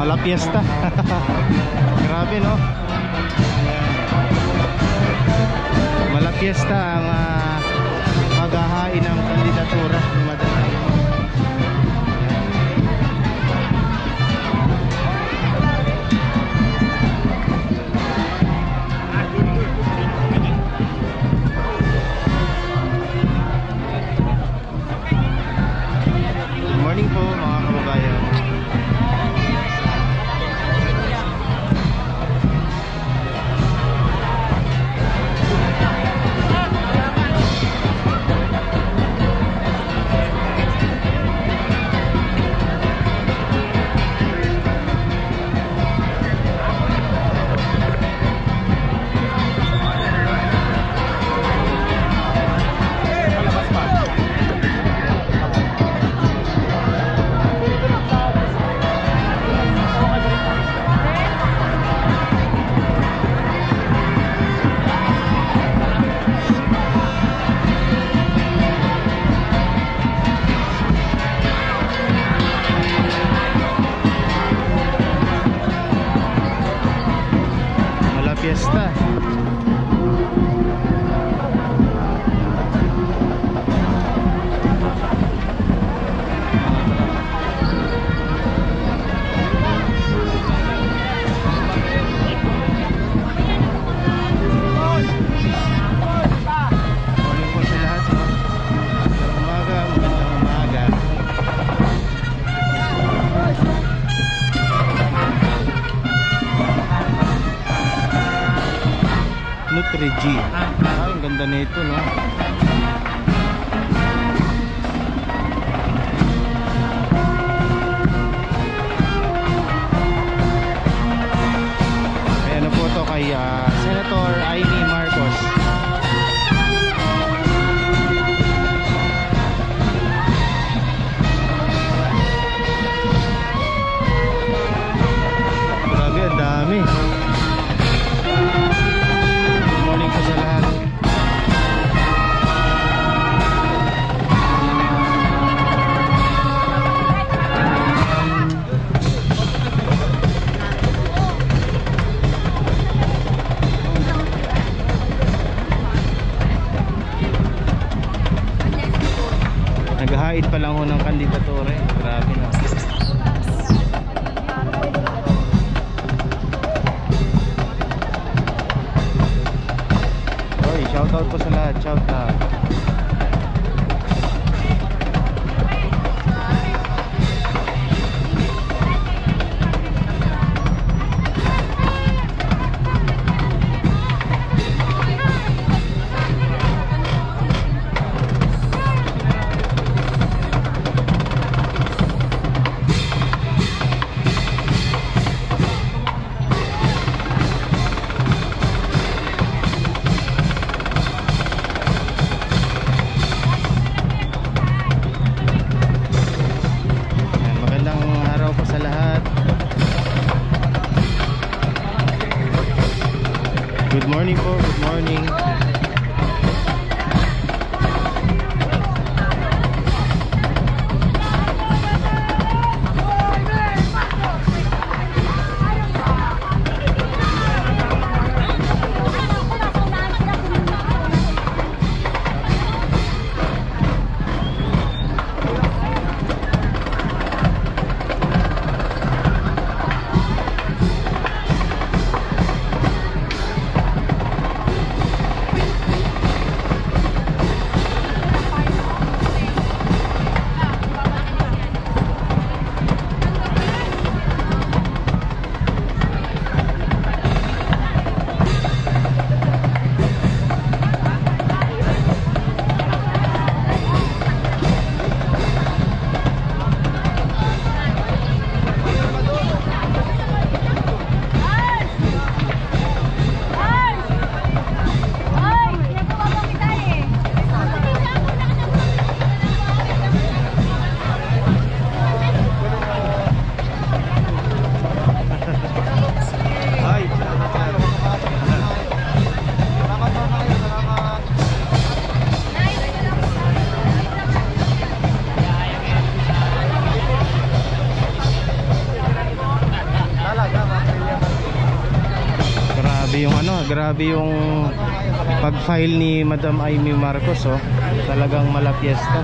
Mala Fiesta. Grabe, no? Mala Fiesta ang paghahain ng kandidatura ni Madam. Good morning po mga kababayan. Fiesta. Nutri-G. Ang ganda nito, no? Ayan na po ito kay Senator Amy Marcos. Grabe, ang dami. Morning po sa lahat. Naghahaid pa lang ho ng kandidatura. Grabe na. Shoutout po sa lahat, shoutout. Good morning po, good morning. grabe yung pag-file ni Madam Amy Marcos, oh. Talagang malapiesta.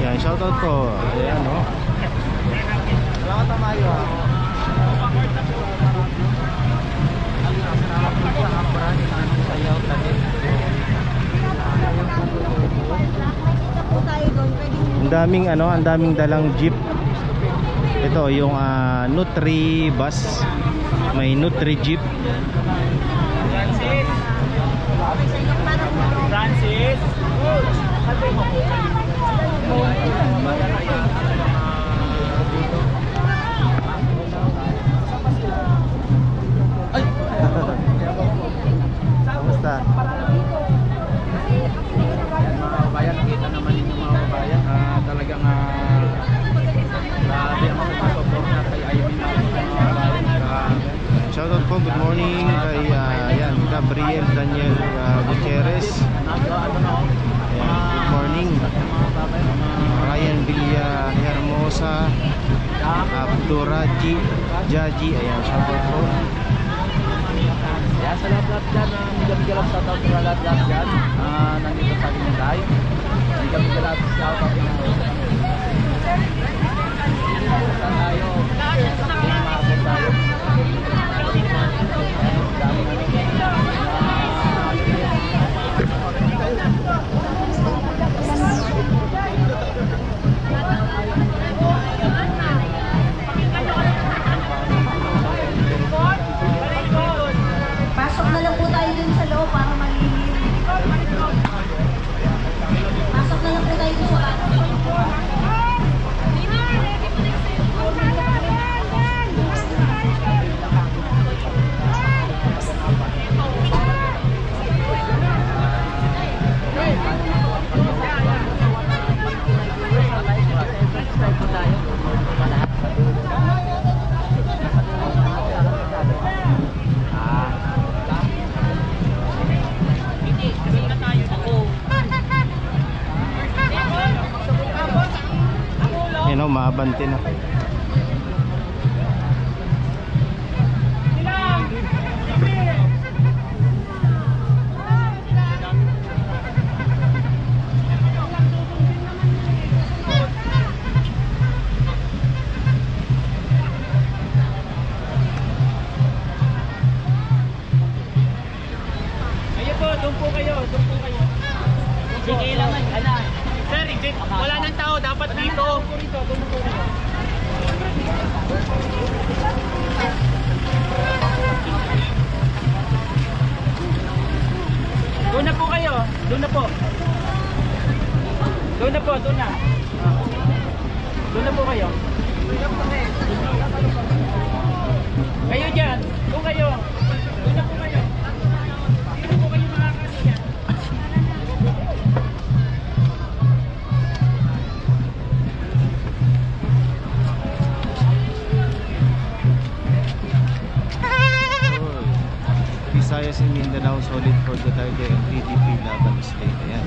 Yan, shoutout po. Ayan, oh. Salamat tamayo, ah. Ang daming dalang jeep. Ito yung Nutri bus. May Nutri jeep. Francis. Kamusta? Mga kabayan, nakita naman ninyo mga kabayan, talagang grabe ang mga support na kay Ivy mga kabayan. Shoutout po, good morning kay yan, Gabriel Daniel Gutierrez. Good morning. Ryan Villa Hermosa, Abduraji Jaji, ayan, shoutout po. Yan, sa lahat dyan, bigyan-bigyan sa shoutout sa lahat dyan, nandito sa ating live. Bigyan-bigyan sa shoutout sa tayo. Pasok na lang po tayo dun sa loob para malilim. Pasok na lang po tayo dun sa loob. Yan, oh, maabante na. Sige lang, sir, wala nang tao, dapat dito. Doon na po kayo, doon na po. Doon na po, doon na. Doon na po kayo. Kayo dyan, doon kayo. Doon na po kayo. Dito po kayo makakasi dyan. Visayas and Mindanao solid for Duterte and PDP laban state. Ayan.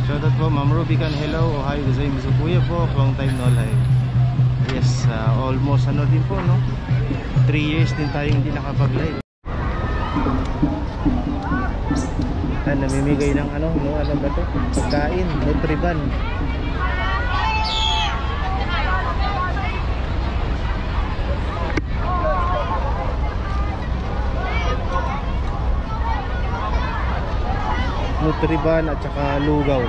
Shoutout po Ma'am Rubican, hello. Ohayo gozaimasu kuya po, long time no live. Yes, almost ano din po, no? 3 years din tayo hindi nakapag-live. Namimigay ng ano ba to? Pagkain, Nutriban. Nutriban at saka lugaw.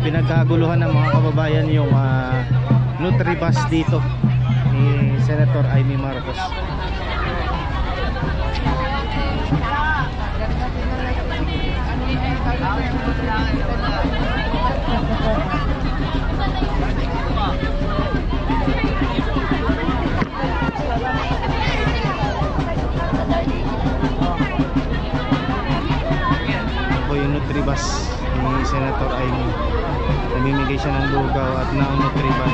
Pinagkaguluhan ng mga kababayan yung Nutribus dito ni Senator Amy Marcos. Ito yung Nutribus ni Senator Amy. Namimigay siya ng lugaw at ng Nutriban.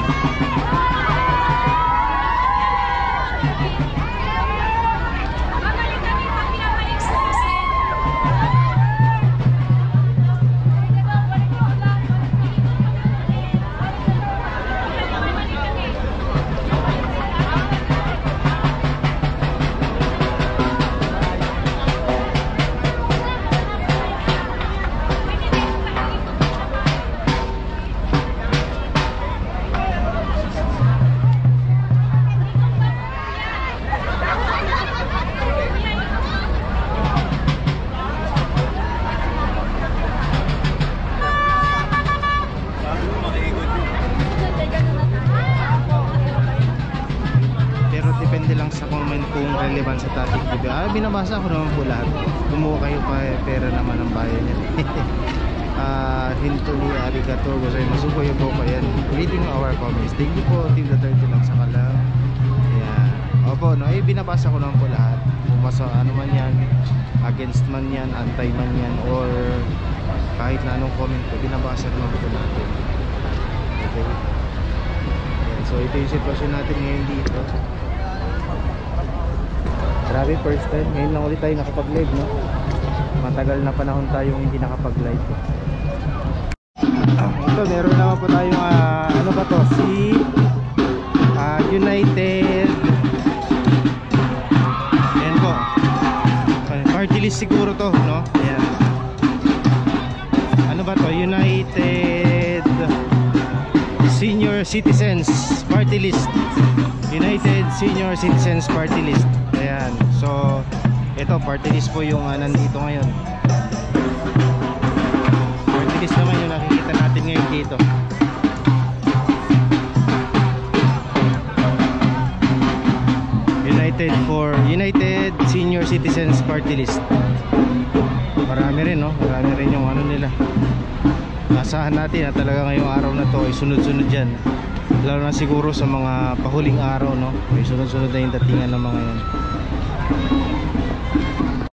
Depende lang sa comment kung relevant sa topic video. Binabasa ko naman po lahat. Kumuha kayo pa pera naman ng bayan yan. Hinto ni arigato gozaimasu po yung po yan. Reading our comments. Thank you po Team Duterte lang sa kalam. Ayan. Opo, no, binabasa ko naman po lahat. Kung basta ano man yan, against man yan, anti man yan, or kahit na anong comment ko, binabasa naman po natin. Okay. Ayan. So ito yung sitwasyon natin ngayon dito. Grabe, first time. Ngayon lang ulit tayo nakapag-live, no? Matagal na panahon tayong hindi nakapag-live. Ito, meron naman po tayong ano ba to? Si United. Ayan po. Party list siguro to, no? Ayan. Ano ba to? United Senior Citizens Party List. United Senior Citizens Party List. Ayan. So, ito party list po yung nandito ngayon. Party list naman yung nakikita natin ngayon dito. United Senior Citizens Party List. Marami rin, no? Marami rin yung ano nila. Asahan natin na talaga ngayong araw na to ay sunod-sunod dyan. Lalo na siguro sa mga pahuling araw, no? May sunod-sunod na yung datingan ng mga yan.